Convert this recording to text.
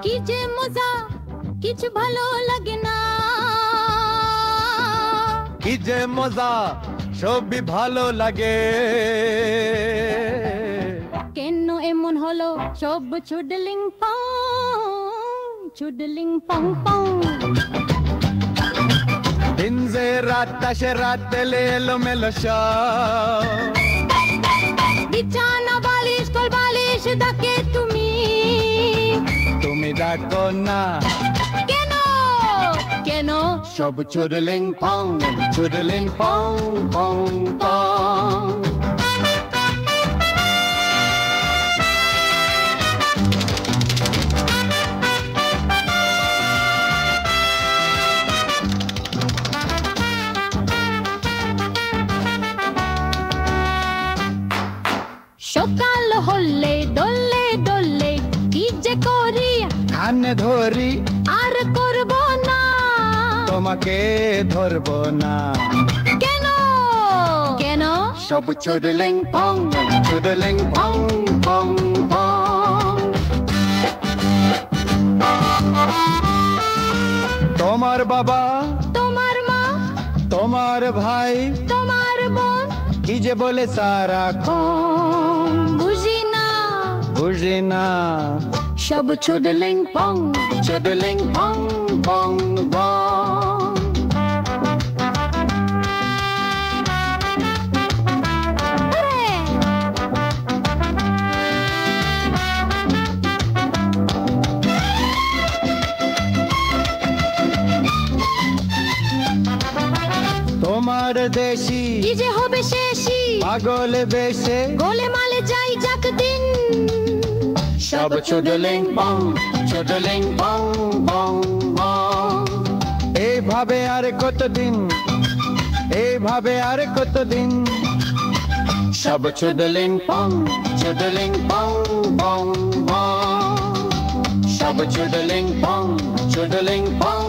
কি যে মজা কিছু ভালো লাগে না, কি যে মজা সবই ভালো লাগে। কেন এমন হলো সব চুডলিং পং চুডলিং পং পং। দিন যে রাত আসে রাত এলে এলো মেলো সব, বিছানা বালিশ কোল বালিশ ডাকে তুমি, তুমি ডাকো না কেন কেন? সব চুডলিং পং চুডলিং পং পং পং। সকাল হলে দোলে দোলে কি যে করি কানে ধরি আর করব না, তোমাকে ধরবো না কেন কেন? সব চুডলিং পং চুডলিং পং পং পং। তোমার বাবা তোমার মা তোমার ভাই তোমার বোন কি যে বলে সারা বুঝি না বুঝি না। সব চুডলিং পং চুডলিং পং পং পং। তোমার দেশি কি যে হবে শেষি পাগল বেশে গোলে মালে যাই যাক দিন, সব চুডলিং পং চুডলিং পং পং পং। এইভাবে আর কতদিন এইভাবে আর কতদিন সব চুডলিং পং চুডলিং পং পং পং। সব চুডলিং পং চুডলিং পং